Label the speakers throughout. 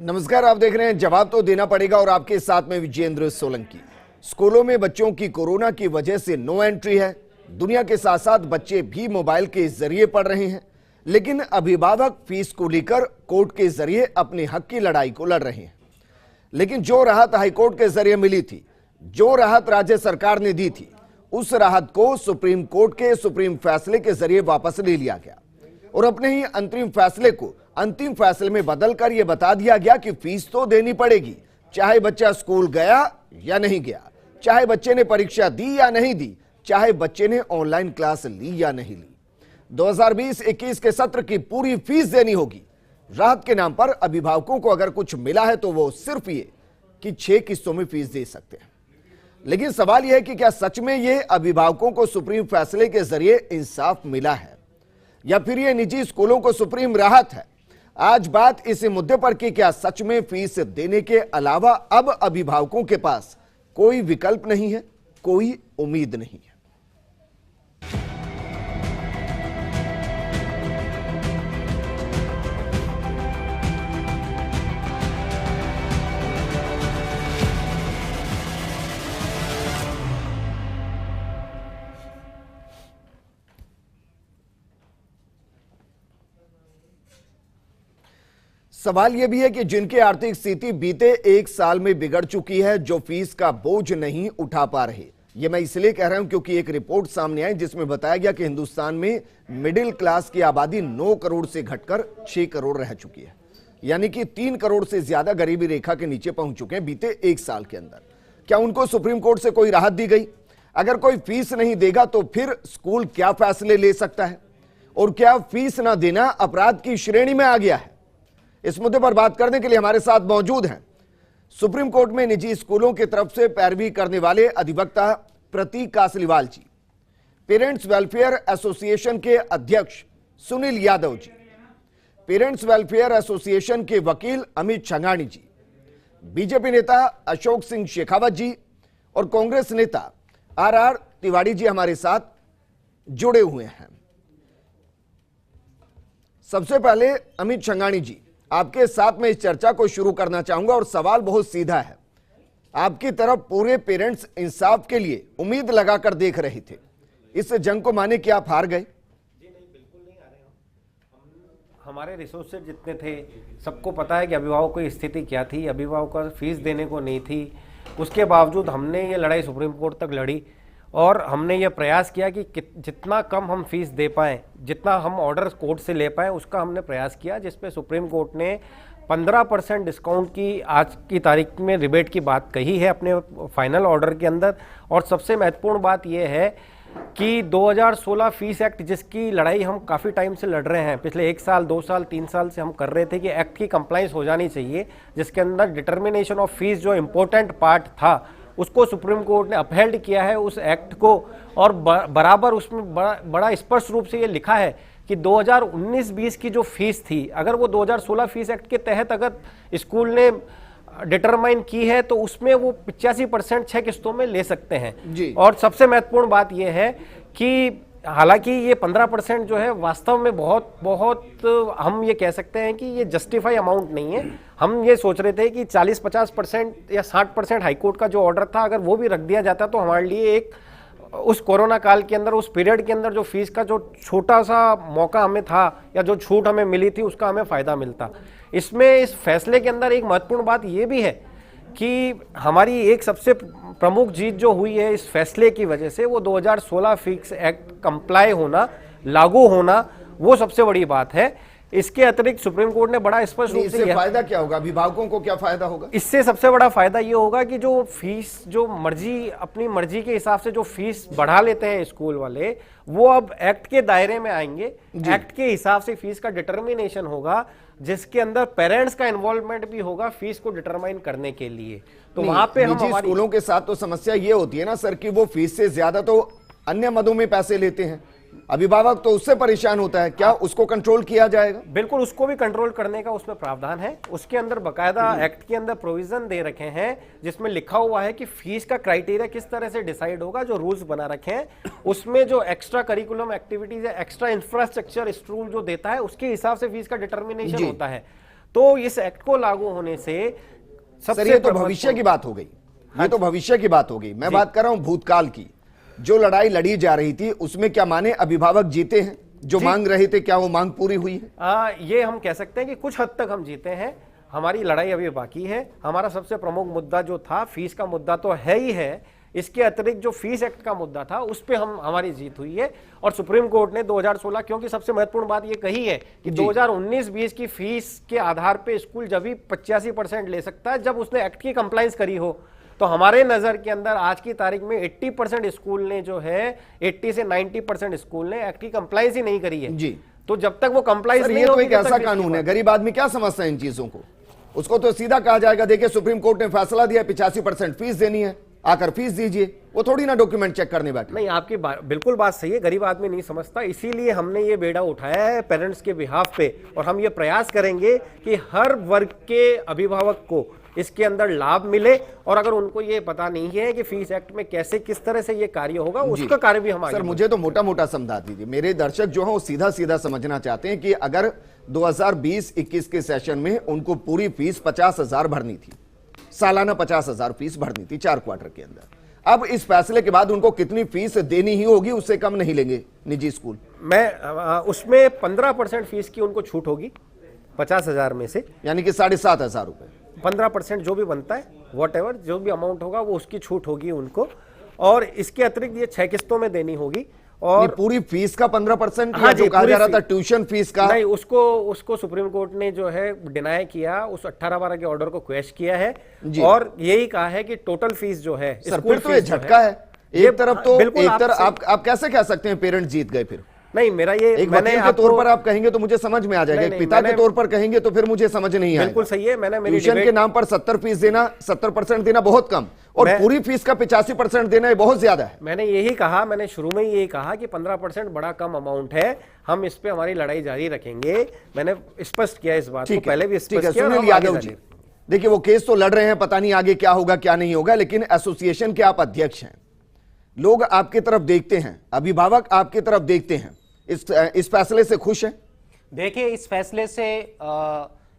Speaker 1: नमस्कार, आप देख रहे हैं जवाब तो देना पड़ेगा और आपके साथ में विजेंद्र सोलंकी। स्कूलों में बच्चों की कोरोना की वजह से नो एंट्री है। दुनिया के साथ साथ बच्चे भी मोबाइल के जरिए पढ़ रहे हैं, लेकिन अभिभावक फीस को लेकर कोर्ट के जरिए अपने हक की लड़ाई को लड़ रहे हैं। लेकिन जो राहत हाईकोर्ट के जरिए मिली थी, जो राहत राज्य सरकार ने दी थी, उस राहत को सुप्रीम कोर्ट के सुप्रीम फैसले के जरिए वापस ले लिया गया और अपने ही अंतरिम फैसले को अंतिम फैसले में बदलकर यह बता दिया गया कि फीस तो देनी पड़ेगी, चाहे बच्चा स्कूल गया या नहीं गया, चाहे बच्चे ने परीक्षा दी या नहीं दी, चाहे बच्चे ने ऑनलाइन क्लास ली या नहीं ली। 2020-21 के सत्र की पूरी फीस देनी होगी। राहत के नाम पर अभिभावकों को अगर कुछ मिला है तो वो सिर्फ ये कि 6 किस्तों में फीस दे सकते हैं। लेकिन सवाल यह है कि क्या सच में ये अभिभावकों को सुप्रीम फैसले के जरिए इंसाफ मिला है या फिर ये निजी स्कूलों को सुप्रीम राहत है। आज बात इस मुद्दे पर कि क्या सच में फीस देने के अलावा अब अभिभावकों के पास कोई विकल्प नहीं है, कोई उम्मीद नहीं है। सवाल यह भी है कि जिनकी आर्थिक स्थिति बीते 1 साल में बिगड़ चुकी है, जो फीस का बोझ नहीं उठा पा रहे। यह मैं इसलिए कह रहा हूं क्योंकि एक रिपोर्ट सामने आई जिसमें बताया गया कि हिंदुस्तान में मिडिल क्लास की आबादी 9 करोड़ से घटकर 6 करोड़ रह चुकी है, यानी कि 3 करोड़ से ज्यादा गरीबी रेखा के नीचे पहुंच चुके हैं बीते 1 साल के अंदर। क्या उनको सुप्रीम कोर्ट से कोई राहत दी गई? अगर कोई फीस नहीं देगा तो फिर स्कूल क्या फैसले ले सकता है? और क्या फीस ना देना अपराध की श्रेणी में आ गया है? इस मुद्दे पर बात करने के लिए हमारे साथ मौजूद हैं सुप्रीम कोर्ट में निजी स्कूलों की तरफ से पैरवी करने वाले अधिवक्ता प्रतीक कासलीवाल जी, पेरेंट्स वेलफेयर एसोसिएशन के अध्यक्ष Sunil Yadav ji, parents welfare association के वकील अमित छंगानी जी, बीजेपी नेता अशोक सिंह शेखावत जी और कांग्रेस नेता आर तिवारी जी हमारे साथ जुड़े हुए हैं। सबसे पहले अमित छंगानी जी, आपके साथ में इस चर्चा को शुरू करना चाहूंगा और सवाल बहुत सीधा है। आपकी तरफ पूरे पेरेंट्स इंसाफ के लिए उम्मीद लगाकर देख रहे थे, इस जंग को माने कि आप हार गए?
Speaker 2: जी नहीं, बिल्कुल नहीं हारे हम। हमारे रिसोर्सेज जितने थे, सबको पता है कि अभिभावकों की स्थिति क्या थी, अभिभावकों को फीस देने को नहीं थी। उसके बावजूद हमने ये लड़ाई सुप्रीम कोर्ट तक लड़ी और हमने ये प्रयास किया कि जितना कम हम फीस दे पाएँ, जितना हम ऑर्डर कोर्ट से ले पाएँ, उसका हमने प्रयास किया, जिसपे सुप्रीम कोर्ट ने 15% डिस्काउंट की आज की तारीख में रिबेट की बात कही है अपने फाइनल ऑर्डर के अंदर। और सबसे महत्वपूर्ण बात यह है कि 2016 फीस एक्ट, जिसकी लड़ाई हम काफ़ी टाइम से लड़ रहे हैं, पिछले 1 साल 2 साल 3 साल से हम कर रहे थे कि एक्ट की कंप्लाइंस हो जानी चाहिए, जिसके अंदर डिटर्मिनेशन ऑफ फीस जो इम्पोर्टेंट पार्ट था, उसको सुप्रीम कोर्ट ने अपहेल्ड किया है उस एक्ट को। और बराबर उसमें बड़ा स्पष्ट रूप से ये लिखा है कि 2019-20 की जो फीस थी, अगर वो 2016 फीस एक्ट के तहत अगर स्कूल ने डिटरमाइन की है तो उसमें वो 85% 6 किस्तों में ले सकते हैं जी। और सबसे महत्वपूर्ण बात यह है कि हालांकि ये 15% जो है वास्तव में बहुत हम ये कह सकते हैं कि ये जस्टिफाई अमाउंट नहीं है। हम ये सोच रहे थे कि 40-50% या 60% हाईकोर्ट का जो ऑर्डर था, अगर वो भी रख दिया जाता तो हमारे लिए एक उस कोरोना काल के अंदर, उस पीरियड के अंदर जो फीस का जो छोटा सा मौका हमें था या जो छूट हमें मिली थी, उसका हमें फायदा मिलता। इसमें इस फैसले के अंदर एक महत्वपूर्ण बात ये भी है कि हमारी एक सबसे प्रमुख जीत जो हुई है इस फैसले की वजह से, वो 2016 फीस एक्ट कंप्लाई होना, लागू होना, वो सबसे बड़ी बात है। इसके अतिरिक्त सुप्रीम कोर्ट ने बड़ा स्पष्ट रूप से
Speaker 1: फायदा क्या होगा, अभिभावकों को क्या फायदा होगा?
Speaker 2: इससे सबसे बड़ा फायदा ये होगा कि जो फीस, जो मर्जी, अपनी मर्जी के हिसाब से जो फीस बढ़ा लेते हैं स्कूल वाले, वो अब एक्ट के दायरे में आएंगे। एक्ट के हिसाब से फीस का डिटर्मिनेशन होगा, जिसके अंदर पेरेंट्स का इन्वॉल्वमेंट भी होगा फीस को डिटरमाइन करने के लिए। तो वहां पे हम
Speaker 1: स्कूलों के साथ तो समस्या ये होती है ना सर कि वो फीस से ज्यादा तो अन्य मदों में पैसे लेते हैं, अभिभावक तो उससे परेशान होता है। क्या उसको कंट्रोल किया जाएगा?
Speaker 2: बिल्कुल, उसको भी कंट्रोल करने का उसमें प्रावधान है। उसके अंदर बकायदा एक्ट के अंदर प्रोविजन दे रखे हैं, जिसमें लिखा हुआ है कि फीस का क्राइटेरिया किस तरह से डिसाइड होगा। जो रूल्स बना रखे हैं उसमें जो एक्स्ट्रा करिकुलम एक्टिविटीज है, एक्स्ट्रा इंफ्रास्ट्रक्चर स्कूल जो देता है, उसके हिसाब से फीस का डिटर्मिनेशन होता है। तो इस एक्ट को लागू होने से
Speaker 1: सर ये तो भविष्य की बात हो गई, ये तो भविष्य की बात हो गई। मैं बात कर रहा हूं भूतकाल की। जो लड़ाई लड़ी जा रही थी उसमें क्या माने अभिभावक जीते हैं? जो मांग रहे थे क्या वो मांग पूरी हुई है?
Speaker 2: ये हम कह सकते हैं कि कुछ हद तक हम जीते हैं। हमारी लड़ाई अभी बाकी है। हमारा सबसे प्रमुख मुद्दा जो था फीस का मुद्दा तो है ही है, इसके अतिरिक्त जो फीस एक्ट का मुद्दा था उस पे हमारी जीत हुई है। और सुप्रीम कोर्ट ने 2016, क्योंकि सबसे महत्वपूर्ण बात ये कही है कि 2019-20 की फीस के आधार पे स्कूल जब भी 85% ले सकता है जब उसने एक्ट की कंप्लायंस करी हो। तो हमारे नजर के अंदर आज की तारीख में 80% स्कूल ने जो है 80 से 90% स्कूल ने एक्ट की कंप्लायंस ही नहीं करी है
Speaker 1: जी।
Speaker 2: तो जब तक वो कंप्लायंस नहीं
Speaker 1: ये तो
Speaker 2: होगी,
Speaker 1: एक ऐसा कानून है, गरीब आदमी क्या समझता है इन चीजों को? उसको तो सीधा कहा जाएगा देखिए सुप्रीम कोर्ट ने फैसला दिया 85% फीस देनी है, आकर फीस दीजिए। वो थोड़ी ना डॉक्यूमेंट चेक करने बैठे।
Speaker 2: नहीं, आपकी बिल्कुल बात सही है, गरीब आदमी नहीं समझता। इसीलिए हमने ये बेड़ा उठाया है पेरेंट्स के बिहाफ पे, और हम ये प्रयास करेंगे कि हर वर्ग के अभिभावक को इसके अंदर लाभ मिले। और अगर उनको ये पता नहीं है कि फीस एक्ट में कैसे किस तरह से ये कार्य होगा, उसका कार्य भी हम आगे।
Speaker 1: सर मुझे तो मोटा मोटा समझा दीजिए, मेरे दर्शक जो हैं वो सीधा सीधा समझना चाहते हैं कि अगर 2020-21 के सेशन में उनको पूरी फीस 50,000 भरनी थी, सालाना 50,000 फीस भरनी थी 4 क्वार्टर के अंदर, अब इस फैसले के बाद उनको कितनी फीस देनी ही होगी? उससे कम नहीं लेंगे निजी स्कूल?
Speaker 2: उसमें 15% फीस की उनको छूट होगी 50,000 में से,
Speaker 1: यानी कि 7,500 रुपए।
Speaker 2: 15% जो भी बनता है वॉटएवर जो भी अमाउंट होगा वो उसकी छूट होगी उनको। और इसके अतिरिक्त ये 6 किस्तों में देनी होगी। और
Speaker 1: पूरी फीस का 15%?
Speaker 2: हाँ
Speaker 1: जो कहा जा रहा था ट्यूशन फीस का?
Speaker 2: नहीं, उसको सुप्रीम कोर्ट ने जो है डिनाई किया, उस 18-12 के ऑर्डर को क्वेश किया है और यही कहा है कि टोटल फीस जो है
Speaker 1: सर फिर तो ये झटका है। एक तरफ तो आप कैसे कह सकते हैं पेरेंट्स जीत गए? फिर
Speaker 2: नहीं, मेरा ये
Speaker 1: एक वकील के तौर पर आप कहेंगे तो मुझे समझ में आ जाएगा, एक पिता के तौर पर कहेंगे तो फिर मुझे समझ नहीं आएगा।
Speaker 2: बिल्कुल सही है। मैंने
Speaker 1: ट्यूशन के नाम पर 70% देना बहुत कम और पूरी फीस का 85% देना बहुत ज्यादा है।
Speaker 2: मैंने यही कहा, मैंने शुरू में यही कहा कि 15% बड़ा कम अमाउंट है, हम इस पे हमारी लड़ाई जारी रखेंगे। मैंने स्पष्ट किया इस बात को, पहले भी स्पष्ट किया।
Speaker 1: सुनील यादव जी, देखिए वो केस तो लड़ रहे हैं, पता नहीं आगे क्या होगा क्या नहीं होगा, लेकिन एसोसिएशन के आप अध्यक्ष हैं, लोग आपकी तरफ देखते हैं, अभिभावक आपकी तरफ देखते हैं, इस फैसले से खुश हैं?
Speaker 3: देखिए इस फैसले से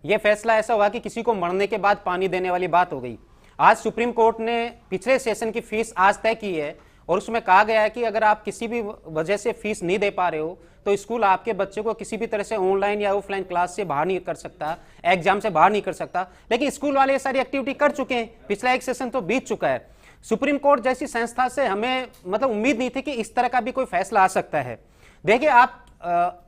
Speaker 3: यह फैसला ऐसा हुआ कि किसी को मरने के बाद पानी देने वाली बात हो गई। आज सुप्रीम कोर्ट ने पिछले सेशन की फीस आज तय की है और उसमें कहा गया है कि अगर आप किसी भी वजह से फीस नहीं दे पा रहे हो तो स्कूल आपके बच्चे को किसी भी तरह से ऑनलाइन या ऑफलाइन क्लास से बाहर नहीं कर सकता, एग्जाम से बाहर नहीं कर सकता। लेकिन स्कूल वाले ये सारी एक्टिविटी कर चुके हैं, पिछला एक सेशन तो बीत चुका है। सुप्रीम कोर्ट जैसी संस्था से हमें मतलब उम्मीद नहीं थी कि इस तरह का भी कोई फैसला आ सकता है। देखिए आप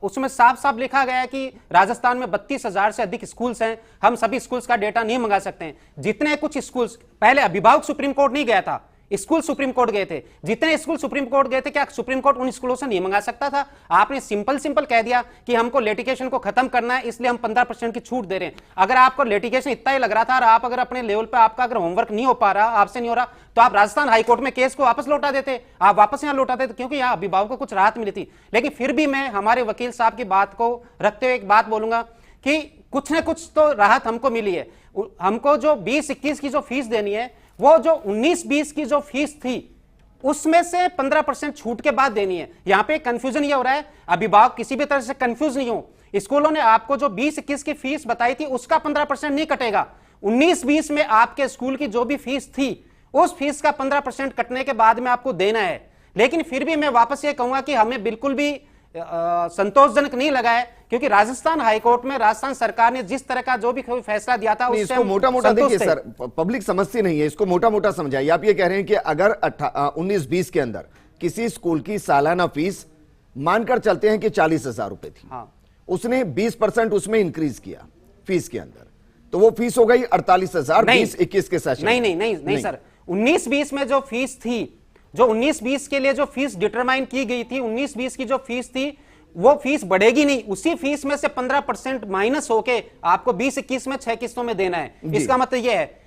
Speaker 3: उसमें साफ साफ लिखा गया है कि राजस्थान में 32,000 से अधिक स्कूल्स हैं, हम सभी स्कूल्स का डेटा नहीं मंगा सकते हैं। जितने कुछ स्कूल्स, पहले अभिभावक सुप्रीम कोर्ट नहीं गया था, स्कूल सुप्रीम कोर्ट गए थे। जितने स्कूल सुप्रीम कोर्ट गए थे, क्या सुप्रीम कोर्ट उन स्कूलों से नहीं मंगा सकता था? आपने सिंपल कह दिया कि हमको लिटिगेशन को खत्म करना है, इसलिए हम 15% की छूट दे रहे हैं। अगर आपको लिटिगेशन इतना ही लग रहा था और आप अगर अपने लेवल पे आपका अगर होमवर्क नहीं हो पा रहा, आपसे नहीं हो रहा, तो आप राजस्थान हाईकोर्ट में केस को वापस लौटा देते, आप वापस यहां लौटा देते, क्योंकि यहां अभिभावकों को कुछ राहत मिली थी। लेकिन फिर भी मैं हमारे वकील साहब की बात को रखते हुए एक बात बोलूंगा कि कुछ ना कुछ तो राहत हमको मिली है। हमको जो 20-21 की जो फीस देनी है, वो जो 19-20 की जो फीस थी उसमें से 15% छूट के बाद देनी है। यहां पे कंफ्यूजन ये हो रहा है, अभिभावक किसी भी तरह से कंफ्यूज नहीं हो। स्कूलों ने आपको जो 20-21 की फीस बताई थी उसका 15% नहीं कटेगा। 19-20 में आपके स्कूल की जो भी फीस थी उस फीस का 15% कटने के बाद में आपको देना है। लेकिन फिर भी मैं वापस ये कहूंगा कि हमें बिल्कुल भी संतोषजनक नहीं लगा है, क्योंकि राजस्थान हाईकोर्ट में राजस्थान सरकार ने जिस तरह का जो भी फैसला दिया था उससे
Speaker 1: इसको मोटा मोटा देखिए सर, पब्लिक समझती नहीं है, इसको मोटा मोटा समझाइए। आप ये कह रहे हैं कि अगर 19-20 के अंदर किसी स्कूल की सालाना फीस मानकर चलते हैं कि 40,000 रुपए थी,
Speaker 3: हाँ।
Speaker 1: उसने 20% उसमें इंक्रीज किया फीस के अंदर, तो वो फीस हो गई 48,000 20-21 के सेशन।
Speaker 3: नहीं सर, 19-20 में जो फीस थी, जो 19-20 के लिए जो फीस डिटरमाइन की गई थी, 19-20 की जो फीस थी वो फीस बढ़ेगी नहीं, उसी फीस में से 15% माइनस होके आपको 20-21 में 6 किस्तों में देना है। इसका मतलब यह है।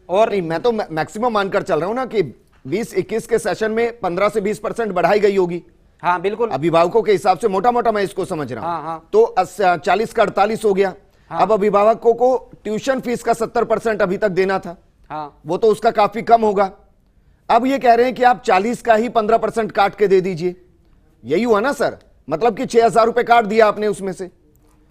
Speaker 3: और
Speaker 1: नहीं, मैं तो मैक्सिमम मानकर चल रहा हूं ना कि 20-21 के सेशन में 15 से 20% बढ़ाई गई होगी।
Speaker 3: हाँ बिल्कुल,
Speaker 1: अभिभावकों के हिसाब से मोटा मोटा मैं इसको समझ रहा हूं।
Speaker 3: हाँ।
Speaker 1: तो 40 का 48 हो गया। हाँ। अब अभिभावकों को ट्यूशन फीस का 70% अभी तक देना था।
Speaker 3: हाँ।
Speaker 1: वो तो उसका काफी कम होगा। अब ये कह रहे हैं कि आप 40 का ही 15% काट के दे दीजिए। यही हुआ ना सर, मतलब कि 6,000 रुपए काट दिया आपने उसमें से,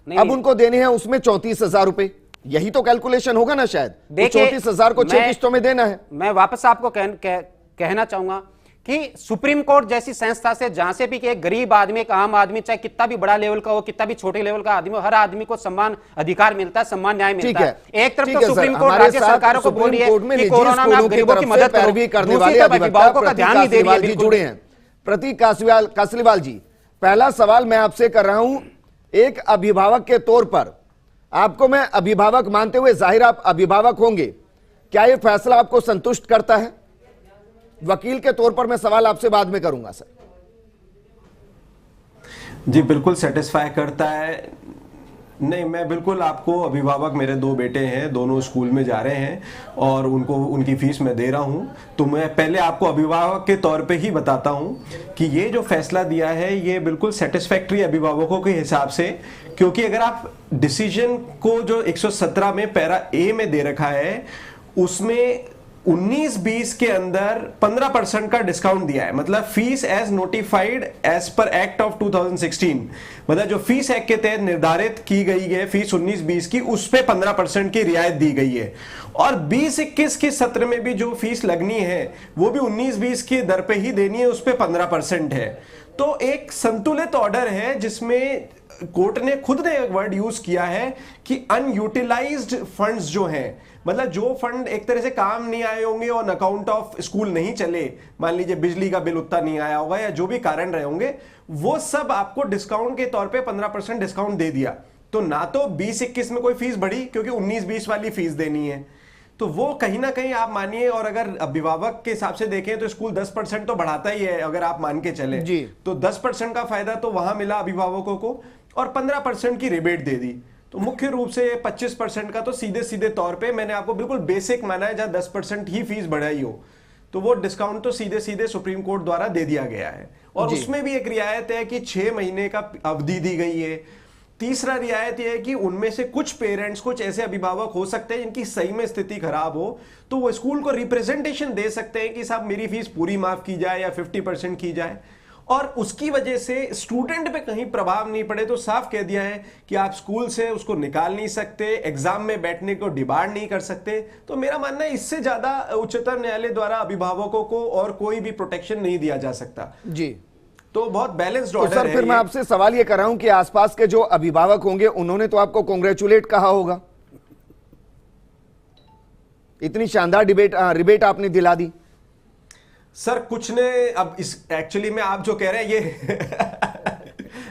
Speaker 1: अब उनको देने हैं उसमें 34,000 रुपए। यही तो कैलकुलेशन होगा ना शायद।
Speaker 3: देखिए,
Speaker 1: 34,000 को 6 किस्तों में देना है।
Speaker 3: मैं वापस आपको कहना चाहूंगा कि सुप्रीम कोर्ट जैसी संस्था से जहां से भी कि एक गरीब आदमी, एक आम आदमी, चाहे कितना भी बड़ा लेवल का हो, कितना भी छोटे लेवल का आदमी हो, हर आदमी को सम्मान अधिकार मिलता है, सम्मान न्याय मिलता है। एक तरफ तो सुप्रीम कोर्ट राज्य सरकारों को बोल रही है कि कोरोना में आप गरीबों की मदद करोगे,
Speaker 1: करने वाले
Speaker 3: अभिभावकों का ध्यान नहीं दे रही है।
Speaker 1: जुड़े हैं प्रतीक कासलीवाल जी, पहला सवाल मैं आपसे कर रहा हूं, एक अभिभावक के तौर पर आपको मैं अभिभावक मानते हुए, जाहिर आप अभिभावक होंगे, क्या यह फैसला आपको संतुष्ट करता है? वकील के तौर पर मैं सवाल आपसे बाद में करूंगा सर।
Speaker 4: जी बिल्कुल सेटिस्फाई करता है। नहीं, मैं बिल्कुल आपको, अभिभावक मेरे 2 बेटे हैं, दोनों स्कूल में जा रहे हैं और उनको उनकी फीस मैं दे रहा हूं, तो मैं पहले आपको अभिभावक के तौर पे ही बताता हूं कि ये जो फैसला दिया है ये बिल्कुल सेटिस्फैक्ट्री अभिभावकों के हिसाब से, क्योंकि अगर आप डिसीजन को जो 117 में पैरा ए में दे रखा है उसमें 19-20 के अंदर 15% का डिस्काउंट दिया है, मतलब fees as notified as per act of 2016, मतलब जो फीस एक्ट के तहत निर्धारित की गई है फीस 19-20 की, उस पे 15% की रियायत दी गई है। और 20-21 के सत्र में भी जो फीस लगनी है वो भी 19-20 की दर पे ही देनी है, उस पे 15% है। तो एक संतुलित ऑर्डर है जिसमें कोर्ट ने खुद ने एक वर्ड यूज किया है कि अनयूटिलाइज्ड फंड्स जो हैं, मतलब जो फंड एक तरह से काम नहीं आए होंगे और अकाउंट ऑफ स्कूल नहीं चले, मान लीजिए बिजली का बिल उतना नहीं आया होगा या जो भी कारण रहे होंगे, वो सब आपको डिस्काउंट के तौर पे 15% डिस्काउंट दे दिया। तो ना तो 20-21 में कोई फीस बढ़ी क्योंकि 19-20 वाली फीस देनी है, तो वो कहीं ना कहीं आप मानिए। और अगर अभिभावक के हिसाब से देखें तो स्कूल 10% तो बढ़ाता ही है, अगर आप मान के चले
Speaker 1: जी।
Speaker 4: तो 10% का फायदा तो वहां मिला अभिभावकों को और 15% की रिबेट दे दी। तो मुख्य रूप से 25% का तो सीधे सीधे तौर पे मैंने आपको बिल्कुल बेसिक माना है, जहां 10% ही फीस बढ़ाई हो तो वो डिस्काउंट तो सीधे सीधे सुप्रीम कोर्ट द्वारा दे दिया गया है। और उसमें भी एक रियायत है कि 6 महीने का अवधि दी गई है। तीसरा रियायत यह है कि उनमें से कुछ पेरेंट्स, कुछ ऐसे अभिभावक हो सकते हैं जिनकी सही में स्थिति खराब हो, तो वो स्कूल को रिप्रेजेंटेशन दे सकते हैं कि साहब मेरी फीस पूरी माफ की जाए या 50% की जाए, और उसकी वजह से स्टूडेंट पे कहीं प्रभाव नहीं पड़े। तो साफ कह दिया है कि आप स्कूल से उसको निकाल नहीं सकते, एग्जाम में बैठने को डिबार नहीं कर सकते। तो मेरा मानना है इससे ज्यादा उच्चतम न्यायालय द्वारा अभिभावकों को और कोई भी प्रोटेक्शन नहीं दिया जा सकता
Speaker 1: जी।
Speaker 4: तो बहुत बैलेंस्ड
Speaker 1: तो
Speaker 4: ऑर्डर
Speaker 1: सर
Speaker 4: है।
Speaker 1: फिर मैं आपसे सवाल ये कर रहा हूं कि आसपास के जो अभिभावक होंगे उन्होंने तो आपको कांग्रेचुलेट कहा होगा, इतनी शानदार रिबेट आपने दिला दी।
Speaker 4: सर कुछ ने, अब इस एक्चुअली में आप जो कह रहे हैं ये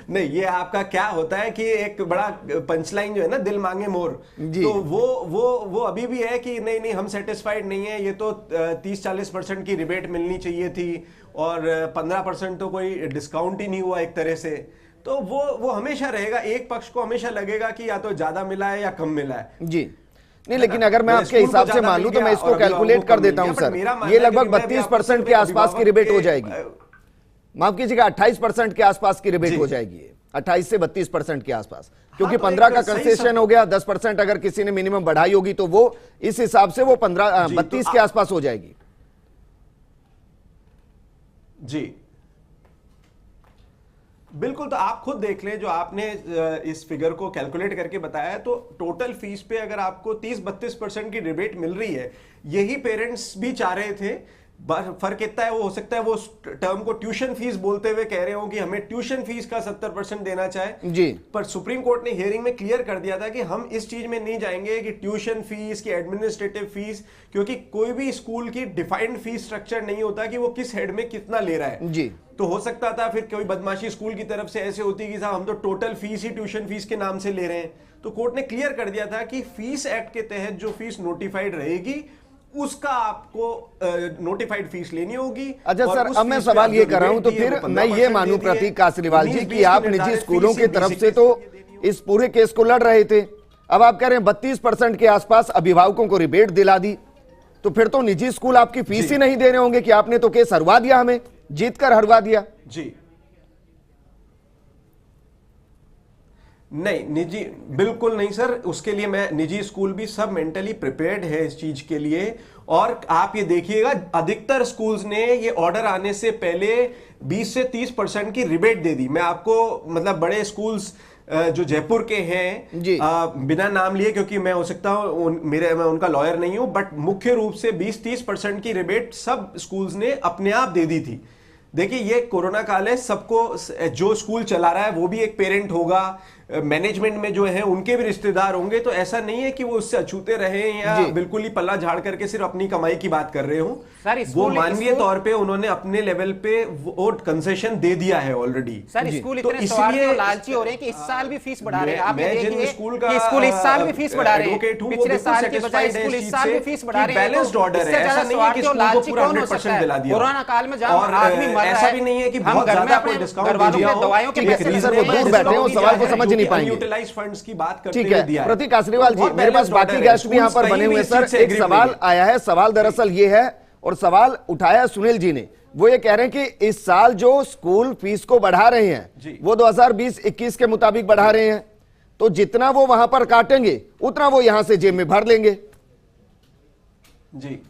Speaker 4: नहीं, ये आपका क्या होता है कि एक बड़ा पंचलाइन जो है ना, दिल मांगे मोर, तो वो अभी भी है कि नहीं नहीं हम सेटिस्फाइड नहीं है, ये तो 30-40% की रिबेट मिलनी चाहिए थी और 15% तो कोई डिस्काउंट ही नहीं हुआ एक तरह से। तो वो हमेशा रहेगा, एक पक्ष को हमेशा लगेगा कि या तो ज्यादा मिला है या कम मिला है
Speaker 1: जी। नहीं, लेकिन अगर मैं आपके हिसाब से मान लूं तो मैं इसको कैलकुलेट कर देता हूं सर, ये लगभग 32% के आसपास की रिबेट हो जाएगी, माफ कीजिएगा 28% के आसपास की रिबेट हो जाएगी, 28 से 32% के आसपास, क्योंकि 15 का कंसेशन हो गया, 10% अगर किसी ने मिनिमम बढ़ाई होगी तो वो इस हिसाब से वो 32 के आसपास हो जाएगी
Speaker 4: जी। बिल्कुल, तो आप खुद देख लें, जो आपने इस फिगर को कैलकुलेट करके बताया, तो टोटल फीस पे अगर आपको 30-32% की रिबेट मिल रही है, यही पेरेंट्स भी चाह रहे थे। फर्क इतना है, वो हो सकता है वो टर्म को ट्यूशन फीस बोलते हुए कह रहे हो कि हमें ट्यूशन फीस का 70% देना चाहे
Speaker 1: जी,
Speaker 4: पर सुप्रीम कोर्ट ने हियरिंग में क्लियर कर दिया था कि हम इस चीज में नहीं जाएंगे कि ट्यूशन फीस की एडमिनिस्ट्रेटिव फीस, क्योंकि कोई भी स्कूल की डिफाइंड फीस स्ट्रक्चर नहीं होता कि वो किस हेड में कितना ले रहा है
Speaker 1: जी।
Speaker 4: तो हो सकता था फिर कोई बदमाशी स्कूल की तरफ से ऐसे होती कि साहब हम तो टोटल फीस ही ट्यूशन फीस के नाम से ले रहे हैं। तो कोर्ट ने क्लियर कर दिया था कि फीस एक्ट के तहत जो फीस नोटिफाइड रहेगी उसका आपको नोटिफाइड फीस लेनी होगी।
Speaker 1: अच्छा सर, अब मैं सवाल ये कर रहा हूं, तो फिर मैं ये मानूं प्रतीक कासलीवाल जी कि आप निजी स्कूलों की तरफ से तो इस पूरे केस को लड़ रहे थे, अब आप कह रहे हैं 32% के आसपास अभिभावकों को रिबेट दिला दी, तो फिर तो निजी स्कूल आपकी फीस ही नहीं दे रहे होंगे कि आपने तो केस हरवा दिया, हमें जीत कर हरवा दिया।
Speaker 4: जी नहीं, निजी बिल्कुल नहीं सर, उसके लिए मैं, निजी स्कूल भी सब मेंटली प्रिपेयर्ड है इस चीज के लिए। और आप ये देखिएगा अधिकतर स्कूल्स ने ये ऑर्डर आने से पहले 20 से 30% की रिबेट दे दी। मैं आपको मतलब बड़े स्कूल्स जो जयपुर के हैं,
Speaker 1: जी।
Speaker 4: बिना नाम लिए, क्योंकि मैं हो सकता हूं मैं उनका लॉयर नहीं हूं, बट मुख्य रूप से 20-30% की रिबेट सब स्कूल्स ने अपने आप दे दी थी। देखिए, ये कोरोना काल है, सबको, जो स्कूल चला रहा है वो भी एक पेरेंट होगा, मैनेजमेंट में जो है उनके भी रिश्तेदार होंगे, तो ऐसा नहीं है कि वो उससे अछूते रहे या बिल्कुल ही पल्ला झाड़ करके सिर्फ अपनी कमाई की बात कर रहे हो। वो मानवीय तौर पे उन्होंने अपने लेवल पे वो कंसेशन दे दिया है ऑलरेडी।
Speaker 3: सर, स्कूल इतने स्वार्थी और लालची हो रहे हैं कि इस साल भी फीस बढ़ा रहे हैं। आप देखिए
Speaker 4: स्कूल
Speaker 3: कि स्कूल इस साल भी फीस बढ़ा रहे हैं, पिछले साल की बजाय स्कूल इस साल भी फीस बढ़ा रहे हैं।
Speaker 4: बैलेंस्ड ऑर्डर है, ऐसा नहीं है कि स्कूल को पूरा 100% दिला दिया।
Speaker 3: कोरोना काल में जहां आदमी मर रहा है,
Speaker 4: ऐसा भी नहीं है कि बहुत ज्यादा कोई डिस्काउंट दे दिया हो।
Speaker 3: दवाइयों के पैसे
Speaker 1: सर, वो दूर बैठे हैं, वो सवाल को समझ नहीं पाएंगे।
Speaker 4: यूटिलाइज फंड्स की बात करते
Speaker 1: ठीक
Speaker 4: हुए
Speaker 1: है,
Speaker 4: दिया है।
Speaker 1: प्रतीक आसरीवाल जी,
Speaker 4: बहुत
Speaker 1: मेरे पास
Speaker 4: balanced
Speaker 1: बाकी
Speaker 4: order है।
Speaker 1: गेस्ट भी यहाँ पर
Speaker 4: स्कूल्स
Speaker 1: बने हुए हैं।
Speaker 4: कहीं भी
Speaker 1: सर,
Speaker 4: इस चीज
Speaker 1: एक
Speaker 4: से
Speaker 1: सवाल
Speaker 4: agree
Speaker 1: आया है, सवाल दरअसल ये है, और सवाल उठाया सुनील जी ने। वो ये कह रहे हैं कि इस साल जो स्कूल फीस को बढ़ा रहे हैं वो 2020-21 के मुताबिक बढ़ा रहे हैं, तो जितना वो वहां पर काटेंगे उतना वो यहां से जेब में भर लेंगे।
Speaker 4: जी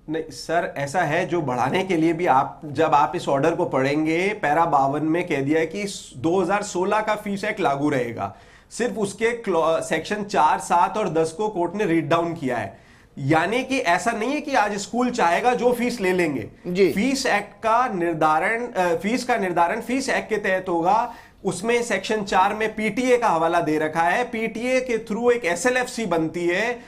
Speaker 4: नहीं सर, ऐसा है, जो बढ़ाने के लिए भी जब आप इस ऑर्डर को पढ़ेंगे, पैरा 52 में कह दिया है कि 2016 का फीस एक्ट लागू रहेगा। सिर्फ उसके सेक्शन 4, 7 और 10 को कोर्ट ने रीड डाउन किया है। यानी कि ऐसा नहीं है कि आज स्कूल चाहेगा जो फीस ले लेंगे। फीस एक्ट का निर्धारण, फीस एक्ट के तहत होगा। उसमें सेक्शन 4 में पीटीए का हवाला दे रखा है। पीटीए के थ्रू एक एसएलएफसी बनती है,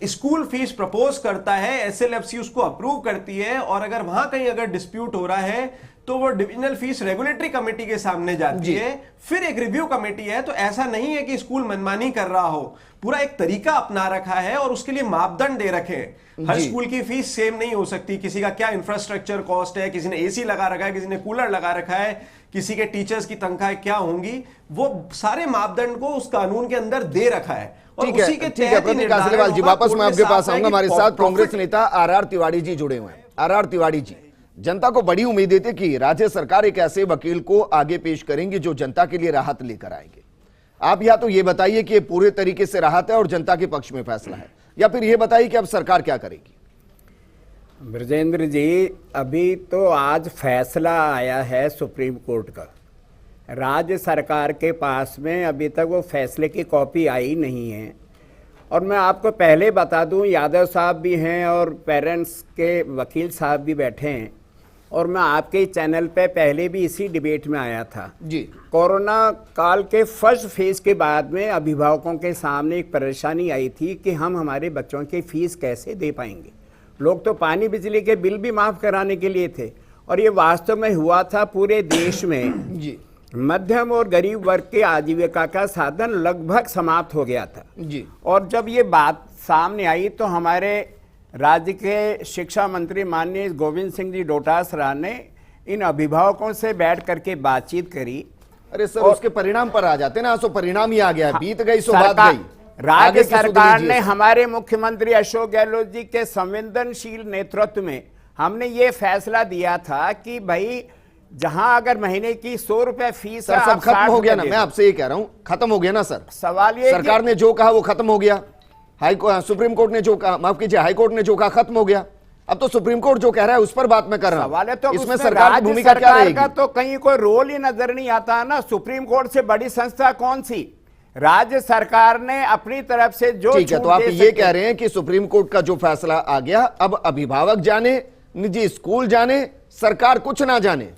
Speaker 4: स्कूल फीस प्रपोज करता है, एसएलएफसी उसको अप्रूव करती है, और अगर वहां कहीं अगर डिस्प्यूट हो रहा है तो वो डिविजनल फीस रेगुलेटरी कमेटी के सामने जाती है, फिर एक रिव्यू कमेटी है। तो ऐसा नहीं है कि स्कूल मनमानी कर रहा हो, पूरा एक तरीका अपना रखा है और उसके लिए मापदंड दे रखे हैं। हर स्कूल की फीस सेम नहीं हो सकती, किसी का क्या इंफ्रास्ट्रक्चर कॉस्ट है, किसी ने एसी लगा रखा है, किसी ने कूलर लगा रखा है, किसी के टीचर्स की तनख्वाह क्या होंगी, वो सारे मापदंड को उस कानून के अंदर दे रखा है।
Speaker 1: ठीक है, प्रतीक आसरीवाल जी, वापस मैं आपके पास आऊंगा। हमारे साथ कांग्रेस नेता आरआर तिवारी जी जुड़े हुए हैं। आरआर तिवारी जी, जनता को बड़ी उम्मीद थी कि राज्य सरकार एक ऐसे वकील को आगे पेश करेंगे जो जनता के लिए राहत लेकर आएंगे। आप या तो ये बताइए कि ये पूरे तरीके से राहत है और जनता के पक्ष में फैसला है, या फिर ये बताइए कि अब सरकार क्या करेगी।
Speaker 5: ब्रजेंद्र जी, अभी तो आज फैसला आया है सुप्रीम कोर्ट का, राज्य सरकार के पास में अभी तक वो फैसले की कॉपी आई नहीं है। और मैं आपको पहले बता दूं, यादव साहब भी हैं और पेरेंट्स के वकील साहब भी बैठे हैं, और मैं आपके चैनल पे पहले भी इसी डिबेट में आया था
Speaker 1: जी।
Speaker 5: कोरोना काल के फर्स्ट फेज के बाद में अभिभावकों के सामने एक परेशानी आई थी कि हम हमारे बच्चों की फीस कैसे दे पाएंगे। लोग तो पानी बिजली के बिल भी माफ़ कराने के लिए थे, और ये वास्तव में हुआ था पूरे देश में।
Speaker 1: जी।
Speaker 5: मध्यम और गरीब वर्ग के आजीविका का साधन लगभग समाप्त हो गया था
Speaker 1: जी।
Speaker 5: और जब ये बात सामने आई तो हमारे राज्य के शिक्षा मंत्री माननीय गोविंद सिंह जी डोटासरा ने इन अभिभावकों से बैठ करके बातचीत करी।
Speaker 1: अरे सर, उसके परिणाम पर आ जाते ना, सो परिणाम ही आ गया, बीत गई सो बात गई।
Speaker 5: राज्य सरकार ने हमारे मुख्यमंत्री अशोक गहलोत जी के संवेदनशील नेतृत्व में हमने ये फैसला दिया था कि भाई जहां अगर महीने की 100 रुपए फीस
Speaker 1: सर, सब खत्म हो गया ना। मैं आपसे ये कह रहा हूं, खत्म हो गया ना सर।
Speaker 5: सवाल ये
Speaker 1: सरकार ने जो कहा वो खत्म हो गया, सुप्रीम कोर्ट ने जो कहा, माफ कीजिए, हाई कोर्ट ने जो कहा खत्म हो गया। अब तो सुप्रीम कोर्ट जो कह रहा है उस पर बात मैं कर रहा हूं।
Speaker 5: सवाल है तो
Speaker 1: इसमें सरकार की भूमिका क्या रहेगी?
Speaker 5: तो कहीं कोई रोल ही नजर नहीं आता ना। सुप्रीम कोर्ट से बड़ी संस्था कौन सी? राज्य सरकार ने अपनी तरफ से जो
Speaker 1: ठीक है, तो आप ये कह रहे हैं कि सुप्रीम कोर्ट का जो फैसला आ गया, अब अभिभावक जाने, निजी स्कूल जाने, सरकार कुछ ना जाने,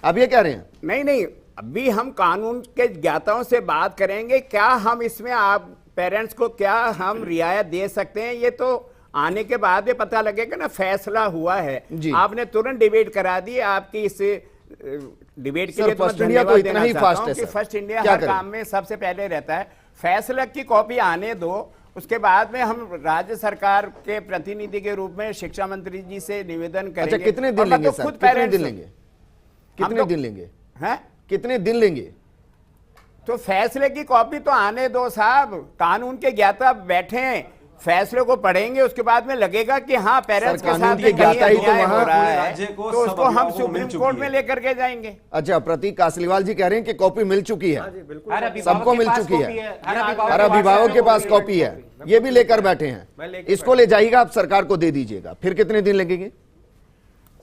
Speaker 1: अब ये कह रहे हैं?
Speaker 5: नहीं, अभी हम कानून के ज्ञाताओं से बात करेंगे, क्या हम इसमें आप पेरेंट्स को क्या हम रियायत दे सकते हैं, ये तो आने के बाद ये पता लगेगा ना। फैसला हुआ है, आपने तुरंत डिबेट करा दी। आपकी इस डिबेट के लिए तो
Speaker 1: फर्स्ट इंडिया तो इतना ही फास्ट है।
Speaker 5: फर्स्ट इंडिया हर काम में सबसे पहले रहता है। फैसला की कॉपी आने दो, उसके बाद में हम राज्य सरकार के प्रतिनिधि के रूप में शिक्षा मंत्री जी से निवेदन करेंगे।
Speaker 1: अच्छा, कितने दिन लेंगे सर? कितने दिन लेंगे? कितने दिन लेंगे?
Speaker 5: हैं?
Speaker 1: कितने दिन लेंगे?
Speaker 5: तो फैसले की कॉपी तो आने दो साहब, कानून के ज्ञाता बैठे हैं, फैसले को पढ़ेंगे, उसके बाद में लगेगा कि हाँ पेरेंट्स के साथ
Speaker 1: ज्ञाता ही तो
Speaker 5: हो रहा है,
Speaker 4: राज्य को
Speaker 5: तो उसको हम
Speaker 4: सब
Speaker 5: सुप्रीम कोर्ट में लेकर के जाएंगे।
Speaker 1: अच्छा, प्रतीक कासलीवाल जी कह रहे हैं कि कॉपी मिल चुकी है, सबको मिल चुकी है, हर अभिभावक के पास कॉपी है, ये भी लेकर बैठे हैं। इसको ले जाइएगा, आप सरकार को दे दीजिएगा। फिर कितने दिन लगेंगे?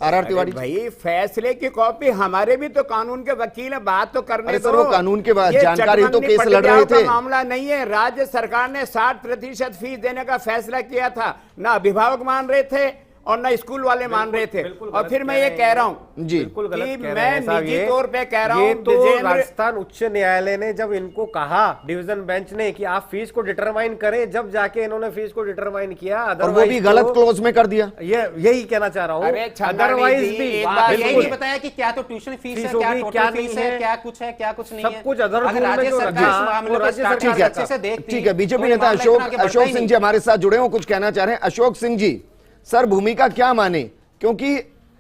Speaker 1: आर तिवारी जी?
Speaker 5: भाई फैसले की कॉपी, हमारे भी तो कानून के वकील है, बात तो करने
Speaker 1: अरे
Speaker 5: दो।
Speaker 1: सर, वो कानून के बाद
Speaker 5: ये
Speaker 1: जानकारी तो
Speaker 5: चटबंदी
Speaker 1: केस लड़ रहे
Speaker 5: पटियाला
Speaker 1: थे।
Speaker 5: का मामला नहीं है। राज्य सरकार ने 60% फीस देने का फैसला किया था, ना अभिभावक मान रहे थे और ना स्कूल वाले मान रहे थे। और फिर मैं ये कह रहा हूं
Speaker 1: जी,
Speaker 2: बिल्कुल गलत
Speaker 5: कि
Speaker 2: कह रहे
Speaker 5: मैं
Speaker 2: हैं साहब,
Speaker 5: निजी तौर पे कह रहा
Speaker 2: ये
Speaker 5: हूं,
Speaker 2: तो
Speaker 5: विजेंद्र-
Speaker 2: राजस्थान उच्च न्यायालय ने जब इनको कहा, डिवीजन बेंच ने, कि आप फीस को डिटरमाइन करें, जब जाके इन्होंने फीस को डिटरमाइन किया।
Speaker 1: और वो
Speaker 2: अदरवाइज
Speaker 1: भी गलत क्लोज में कर दिया।
Speaker 2: यही कहना चाह रहा हूँ।
Speaker 5: अरे छंदानी
Speaker 2: अदरवाइज
Speaker 5: जी,
Speaker 2: भी
Speaker 5: एक
Speaker 3: वहाँ
Speaker 5: बात
Speaker 3: पे यही
Speaker 5: बिल्कुल।
Speaker 3: नहीं बताया कि क्या तो ट्यूशन फीस है,
Speaker 2: होगी,
Speaker 3: क्या
Speaker 2: क्या
Speaker 3: टोटल
Speaker 2: नहीं
Speaker 3: फीस है,
Speaker 2: है,
Speaker 3: क्या कुछ है, क्या कुछ नहीं
Speaker 2: सब
Speaker 3: है।
Speaker 2: कुछ अदर
Speaker 3: अगर
Speaker 2: रूल में
Speaker 3: राज्य
Speaker 2: जो
Speaker 3: सरकार
Speaker 2: रखा,
Speaker 3: इस मामले
Speaker 2: वो
Speaker 3: को
Speaker 2: राज्य
Speaker 3: स्टार्टिंग
Speaker 2: सरकार
Speaker 3: से
Speaker 1: ठीक
Speaker 3: अच्छे
Speaker 1: है,
Speaker 3: से देखती,
Speaker 1: ठीक है। बीजेपी
Speaker 3: तो ये
Speaker 1: नेता
Speaker 3: मामला इतना आगे बढ़ता
Speaker 1: अशोक
Speaker 3: ही
Speaker 1: सिंह
Speaker 3: नहीं।
Speaker 1: जी हमारे साथ जुड़े हो, कुछ कहना चाह रहे हैं। अशोक सिंह जी, सर भूमिका क्या माने, क्योंकि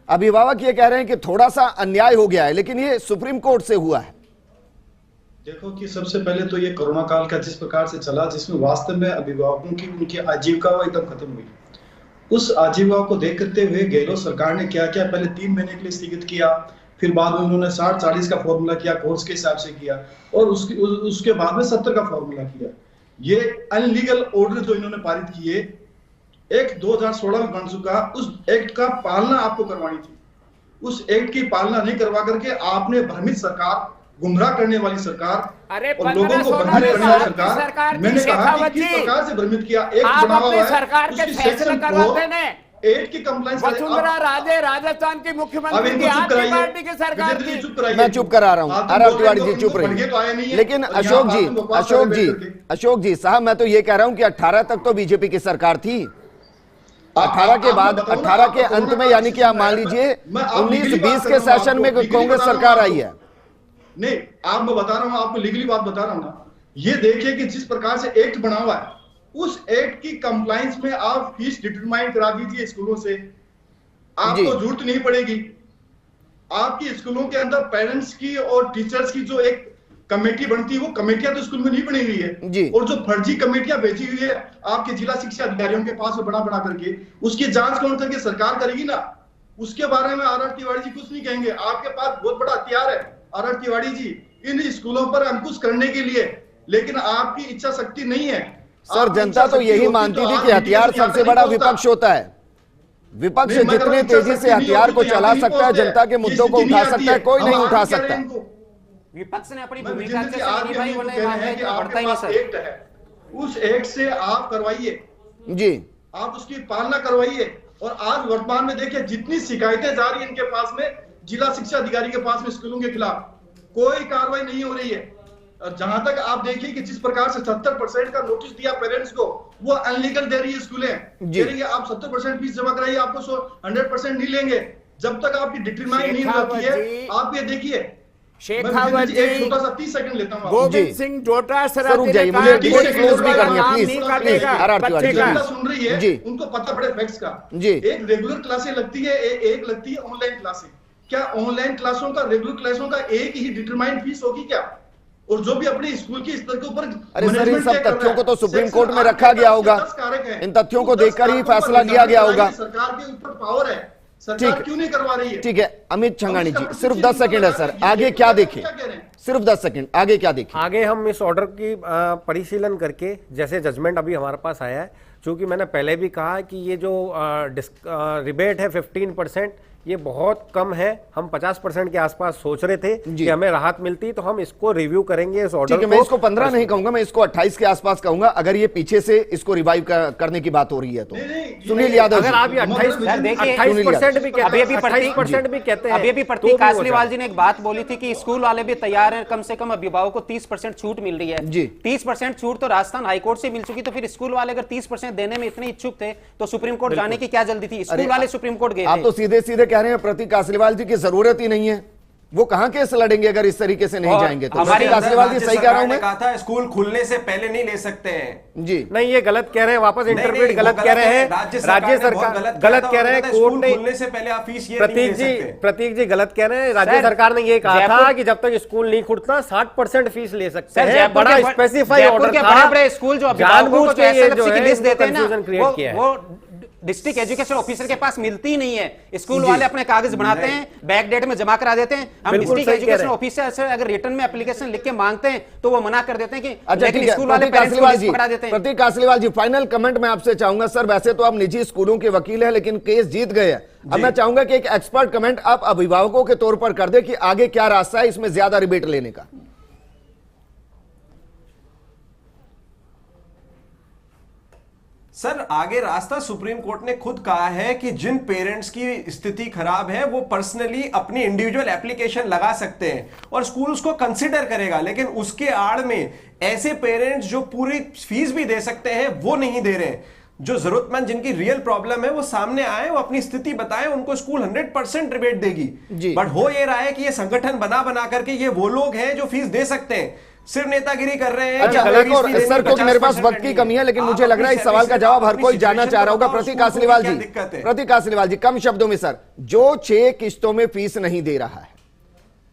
Speaker 1: अभिभावक ये कह रहे हैं कि थोड़ा सा अन्याय हो गया है, लेकिन ये सुप्रीम कोर्ट से हुआ है।
Speaker 6: देखो कि सबसे पहले तो ये कोरोना काल का जिस प्रकार से चला, जिसमें वास्तव में अभिभावकों की उनकी आजीविका वो एकदम खत्म हुई, उस आजीविका को देख करते हुए गहलोत सरकार ने क्या किया, पहले 3 महीने के लिए स्थगित किया, फिर बाद में उन्होंने 60-40 का फॉर्मूला किया, कोर्स के हिसाब से किया, और उसके बाद में 70 का फॉर्मूला किया। ये अनलीगल ऑर्डर जो इन्होंने पारित किए, एक्ट 2016 में बन चुका, उस एक्ट का पालना आपको करवानी थी। उस एक्ट की पालना नहीं करवा करके आपने भ्रमित सरकार, गुमराह करने वाली सरकार,
Speaker 5: अरे
Speaker 6: और लोगों को
Speaker 5: 15-16
Speaker 6: भ्रमित करने वाली
Speaker 5: सरकार
Speaker 6: सरकार,
Speaker 5: थी,
Speaker 6: मैंने कहा
Speaker 5: शेखावत
Speaker 6: कि किस
Speaker 5: जी।
Speaker 6: प्रकार से भ्रमित किया। एक
Speaker 5: आप
Speaker 6: बना
Speaker 5: अपनी
Speaker 6: हुआ है,
Speaker 5: सरकार के
Speaker 6: उसकी
Speaker 5: फैसले
Speaker 6: सेक्शन
Speaker 5: करवाते ने।
Speaker 6: 8 की कंप्लाइंस।
Speaker 5: वसुंधरा राजे राजस्थान की
Speaker 6: अब
Speaker 5: मुख्यमंत्री
Speaker 6: इनको
Speaker 5: की
Speaker 6: चुप
Speaker 5: आपकी
Speaker 6: कराइए,
Speaker 5: पार्टी की सरकार
Speaker 6: विजेंद्र जी
Speaker 5: थी।
Speaker 6: चुप कराइए।
Speaker 1: मैं चुप करा रहा हूं,
Speaker 6: आप
Speaker 1: आर
Speaker 6: बोल रहे
Speaker 1: तिवारी
Speaker 6: हो,
Speaker 1: जी
Speaker 6: इनको
Speaker 1: चुप रहिए।
Speaker 6: बढ़िया तो आया नहीं है,
Speaker 1: लेकिन
Speaker 6: और यहाँ
Speaker 1: अशोक
Speaker 6: बात
Speaker 1: जी,
Speaker 6: में बकवास
Speaker 1: अशोक
Speaker 6: कर
Speaker 1: जी,
Speaker 6: रहे हैं बैठ करके।
Speaker 1: अशोक जी साहब, मैं तो ये कह रहा हूं कि 18 तक तो बीजेपी की सरकार थी। 18 के बाद, 18 के अंत में, यानी कि आप मान लीजिए 19-20 के सेशन में कांग्रेस सरकार आई है।
Speaker 6: नहीं, आप मैं बता रहा हूं, आपको लीगली बात बता रहा हूं ना। ये देखिए कि जिस प्रकार से एक्ट बना हुआ है, उस एक्ट की कंप्लायंस में आप फीस डिटरमाइन करा दीजिए स्कूलों से, आपको जरूरत नहीं पड़ेगी। आपकी स्कूलों के अंदर पेरेंट्स की और टीचर्स की जो एक कमेटी बनती है, वो कमेटियां तो स्कूल में नहीं बनी हुई है
Speaker 1: जी।
Speaker 6: और जो फर्जी कमेटियां भेजी हुई है आपके जिला शिक्षा अधिकारियों के पास में बना करके, उसकी जांच कौन करके सरकार करेगी ना। उसके बारे में आर तिवारी जी कुछ नहीं कहेंगे। आपके पास बहुत बड़ा हथियार है आर तिवारी जी इन स्कूलों पर अंकुश करने के लिए, लेकिन आपकी इच्छा शक्ति नहीं है।
Speaker 1: सर जनता तो यही मानती थी कि हथियार सबसे बड़ा विपक्ष होता है। विपक्ष जितने तेजी से हथियार को चला सकता है, जनता के मुद्दों को उठा सकता है, कोई नहीं उठा सकता।
Speaker 3: विपक्ष ने अपनी
Speaker 6: मैं
Speaker 3: भूमिका
Speaker 6: विजेंद्र
Speaker 3: अच्छे
Speaker 6: जी,
Speaker 3: से
Speaker 6: आप
Speaker 3: निभाई,
Speaker 6: भी अभी
Speaker 3: वरना
Speaker 6: कह
Speaker 3: ये
Speaker 6: रहे
Speaker 3: मामला
Speaker 6: हैं कि
Speaker 3: इतना बढ़ता
Speaker 6: आपके
Speaker 3: ही नहीं
Speaker 6: पास
Speaker 3: सर।
Speaker 6: एक्ट है, उस एक्ट से आप करवाइए
Speaker 1: जी,
Speaker 6: आप उसकी पालना करवाइए। और आज वर्तमान में देखिए जितनी शिकायतें जा रही है इनके पास में, जिला शिक्षा अधिकारी के पास में स्कूलों के खिलाफ कोई कार्रवाई नहीं हो रही है। और जहां तक आप देखिए कि जिस प्रकार से 70% का नोटिस दिया पेरेंट्स को, वो अनलीगल दे रही है स्कूलें।
Speaker 1: जी।
Speaker 6: कह रही है आप 70% फीस जमा कराइए, आपको 100% नहीं लेंगे जब तक आपकी डिटरमाइन नहीं होती है। आप ये देखिए,
Speaker 5: शेखावत जी,
Speaker 6: एक छोटा सा 30 सेकंड लेता हूँ।
Speaker 5: गोविंद
Speaker 1: जी।
Speaker 5: सिंह डोटासरा
Speaker 1: सर, रुक
Speaker 5: जी ने
Speaker 1: जाइए,
Speaker 5: कहा
Speaker 1: मुझे
Speaker 5: कि
Speaker 1: डिबेट
Speaker 5: ये
Speaker 1: क्लोज भी करनी है,
Speaker 5: नाम
Speaker 1: प्लीज,
Speaker 5: नहीं
Speaker 1: प्लीज,
Speaker 5: काटेगा
Speaker 1: आर तिवारी
Speaker 5: बच्चे
Speaker 1: जी,
Speaker 5: का।
Speaker 1: प्लीज।
Speaker 6: सुन रही है
Speaker 1: जी।
Speaker 6: उनको पता पड़े फैक्ट्स का।
Speaker 1: जी।
Speaker 6: एक रेगुलर क्लासें लगती है, एक लगती है ऑनलाइन क्लासें। क्या ऑनलाइन क्लासों का, रेगुलर क्लासों का एक ही डिटरमाइंड फीस होगी क्या? और जो भी अपने स्कूल के स्तर के ऊपर
Speaker 1: अरे सर, इन
Speaker 6: मैनेजमेंट
Speaker 1: सब
Speaker 6: क्या कर रहा
Speaker 1: तथ्यों
Speaker 6: है?
Speaker 1: को तो सुप्रीम
Speaker 6: सेक्शन
Speaker 1: कोर्ट में
Speaker 6: 8
Speaker 1: रखा गया
Speaker 6: से
Speaker 1: होगा।
Speaker 6: 10 कारक हैं।
Speaker 1: इन तथ्यों को
Speaker 6: उस 10
Speaker 1: देखकर ही
Speaker 6: कारकों पर
Speaker 1: फैसला लिया गया होगा।
Speaker 6: सरकार के ऊपर पावर है, सरकार
Speaker 1: ठीक।
Speaker 6: क्यों नहीं करवा रही है?
Speaker 1: ठीक है अमित छंगानी
Speaker 6: हम
Speaker 1: जी,
Speaker 6: इसका
Speaker 1: सिर्फ
Speaker 6: प्रतिनिधि
Speaker 1: 10 सेकंड है सर,
Speaker 6: ये
Speaker 1: आगे क्या
Speaker 6: क्या
Speaker 1: देखें?
Speaker 6: कह रहे हैं?
Speaker 1: सिर्फ 10 सेकंड, आगे क्या देखें?
Speaker 2: आगे हम इस ऑर्डर की परिशीलन करके, जैसे जजमेंट अभी हमारे पास आया है, चूंकि मैंने पहले भी कहा कि ये जो रिबेट है 15%, ये बहुत कम है। हम 50% के आसपास सोच रहे थे कि हमें राहत मिलती, तो हम इसको रिव्यू करेंगे इस ऑर्डर
Speaker 1: ठीक है, मैं इसको 15 नहीं कहूंगा, मैं इसको 28 के आसपास कहूंगा, अगर ये पीछे से इसको रिवाइव करने की बात हो रही है तो। सुनील यादव जी,
Speaker 2: अगर आप ये 28% भी कहते हैं,
Speaker 3: अभी अभी
Speaker 2: 28% भी कहते हैं,
Speaker 3: अभी अभी
Speaker 2: तो
Speaker 3: प्रतीक
Speaker 2: भी हो
Speaker 3: कासलीवाल जी ने एक बात बोली थी कि स्कूल वाले भी तैयार हैं, कम से कम अभिभावकों को 30% छूट मिल रही है।
Speaker 1: जी।
Speaker 3: 30% छूट तो राजस्थान हाईकोर्ट से मिल चुकी, तो फिर स्कूल वाले अगर 30% देने में इतने इच्छुक थे तो सुप्रीम कोर्ट जाने की क्या जल्दी थी? स्कूल वाले सुप्रीम कोर्ट गए
Speaker 1: आप
Speaker 3: थे।
Speaker 1: तो सीधे सीधे कह रहे हैं प्रतीक कासलीवाल जी की जरूरत ही नहीं है, वो कहां केस लड़ेंगे अगर इस तरीके से नहीं
Speaker 3: और
Speaker 1: जाएंगे तो?
Speaker 3: हमारी
Speaker 1: प्रतीक कासलीवाल जी
Speaker 4: राज्य
Speaker 1: सही कह रहा हूं
Speaker 4: सरकार ने
Speaker 1: मैं?
Speaker 4: कहा था स्कूल खुलने से पहले नहीं ले सकते हैं।
Speaker 1: जी
Speaker 2: नहीं, ये गलत कह रहे हैं, वापस इंटरप्रेट
Speaker 4: नहीं,
Speaker 2: गलत
Speaker 4: वो
Speaker 2: कह रहे हैं।
Speaker 4: राज्य
Speaker 2: राज्य
Speaker 4: सरकार
Speaker 2: सरकार
Speaker 4: ने बहुत
Speaker 2: गलत कह रहे हैं, कोर्ट ने।
Speaker 4: खुलने से पहले आप फीस ये नहीं
Speaker 2: प्रतीक
Speaker 4: ले
Speaker 2: जी,
Speaker 4: सकते।
Speaker 2: प्रतीक जी गलत कह रहे हैं। राज्य
Speaker 3: सर,
Speaker 2: सरकार ने ये कहा था
Speaker 3: जयपुर-
Speaker 2: कि जब तक स्कूल नहीं खुलता 60% फीस ले सकते
Speaker 3: सर,
Speaker 2: हैं।
Speaker 3: जयपुर
Speaker 2: बड़ा
Speaker 3: के
Speaker 2: स्पेसिफाई
Speaker 3: जयपुर
Speaker 2: ऑर्डर
Speaker 3: के
Speaker 2: था।
Speaker 3: बड़े-बड़े स्कूल जो अभिभावकों को
Speaker 2: जानबूझ
Speaker 3: जो
Speaker 2: के ये जो
Speaker 3: SLFC की
Speaker 2: है,
Speaker 3: लिस्ट देते हैं ना,
Speaker 2: confusion create किया है।
Speaker 3: वो डिस्ट्रिक्ट एजुकेशन ऑफिसर के पास मिलती ही नहीं है। स्कूल वाले अपने कागज बनाते हैं, बैक डेट में जमा करा देते हैं। हम
Speaker 2: बिल्कुल
Speaker 3: डिस्ट्रिक्ट
Speaker 2: सही कह
Speaker 3: एजुकेशन
Speaker 2: रहे हैं।
Speaker 3: ऑफिसर से अगर रिटर्न में एप्लीकेशन लिख के मांगते हैं तो वो मना कर देते हैं कि
Speaker 1: अच्छा
Speaker 3: लेकिन
Speaker 1: ठीक है,
Speaker 3: स्कूल वाले
Speaker 1: प्रतीक
Speaker 3: पेरेंट्स को
Speaker 1: कासलीवाल
Speaker 3: लिस्ट
Speaker 1: जी,
Speaker 3: पकड़ा देते हैं।
Speaker 1: प्रतीक कासलीवाल जी, फाइनल कमेंट मैं आपसे चाहूंगा। सर वैसे तो आप निजी स्कूलों के वकील हैं, लेकिन केस जीत गए हैं, अब मैं चाहूंगा कि एक एक्सपर्ट कमेंट आप अभिभावकों के तौर पर कर दे कि आगे क्या रास्ता है इसमें ज्यादा रिबेट लेने का।
Speaker 4: सर आगे रास्ता सुप्रीम कोर्ट ने खुद कहा है कि जिन पेरेंट्स की स्थिति खराब है वो पर्सनली अपनी इंडिविजुअल एप्लीकेशन लगा सकते हैं और स्कूल उसको कंसिडर करेगा, लेकिन उसके आड़ में ऐसे पेरेंट्स जो पूरी फीस भी दे सकते हैं वो नहीं दे रहे हैं। जो जरूरतमंद जिनकी रियल प्रॉब्लम है वो सामने आए, वो अपनी स्थिति बताएं, उनको स्कूल 100% रिबेट देगी। बट हो ये रहा है कि ये संगठन बना बना करके ये वो लोग हैं जो फीस दे सकते हैं, सिर्फ नेतागिरी कर रहे हैं।
Speaker 1: अच्छा, एक और सर, क्योंकि मेरे पास वक्त की कमी है, लेकिन मुझे लग रहा है इस सवाल का जवाब हर कोई जानना चाह रहा होगा। प्रतीक कासलीवाल जी, प्रतीक कासलीवाल जी, कम शब्दों में सर, जो 6 किस्तों में फीस नहीं दे रहा है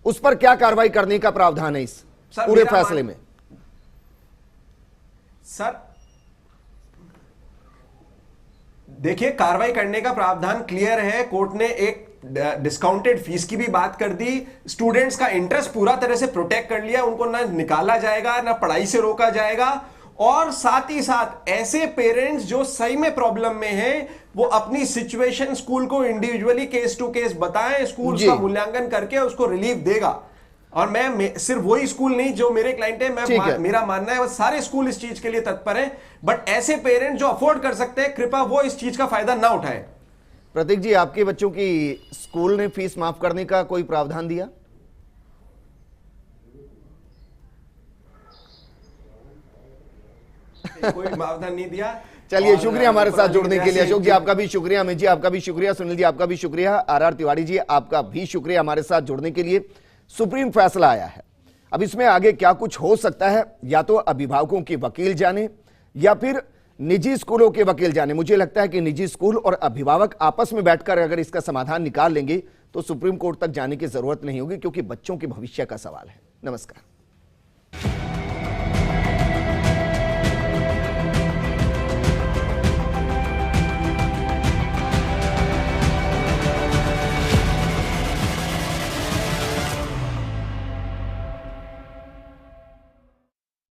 Speaker 1: उस पर क्या कार्रवाई करने का प्रावधान है इस पूरे फैसले में?
Speaker 4: सर देखिए, कार्रवाई करने का प्रावधान क्लियर है। कोर्ट ने एक डिस्काउंटेड फीस की भी बात कर दी, स्टूडेंट्स का इंटरेस्ट पूरा तरह से प्रोटेक्ट कर लिया, उनको ना निकाला जाएगा ना पढ़ाई से रोका जाएगा, और साथ ही साथ ऐसे पेरेंट्स जो सही में प्रॉब्लम में हैं वो अपनी सिचुएशन स्कूल को इंडिविजुअली केस टू केस बताएं, स्कूल उसका मूल्यांकन करके उसको रिलीफ देगा। और मैं सिर्फ वही स्कूल नहीं जो मेरे क्लाइंट है, मेरा मानना है वो सारे स्कूल इस चीज के लिए तत्पर हैं, बट ऐसे पेरेंट्स जो अफोर्ड कर सकते हैं कृपया वो इस चीज का फायदा ना उठाएं।
Speaker 1: प्रतीक जी, आपके बच्चों की स्कूल ने फीस माफ करने का कोई प्रावधान दिया?
Speaker 4: कोई प्रावधान नहीं दिया।
Speaker 1: चलिए, शुक्रिया हमारे साथ जुड़ने के लिए। अशोक जी आपका भी शुक्रिया, अमित जी आपका भी शुक्रिया, सुनील जी आपका भी शुक्रिया, आर तिवारी जी आपका भी शुक्रिया हमारे साथ जुड़ने के लिए। सुप्रीम फैसला आया है, अब इसमें आगे क्या कुछ हो सकता है या तो अभिभावकों के वकील जाने या फिर निजी स्कूलों के वकील जाने। मुझे लगता है कि निजी स्कूल और अभिभावक आपस में बैठकर अगर इसका समाधान निकाल लेंगे तो सुप्रीम कोर्ट तक जाने की जरूरत नहीं होगी, क्योंकि बच्चों के भविष्य का सवाल है। नमस्कार।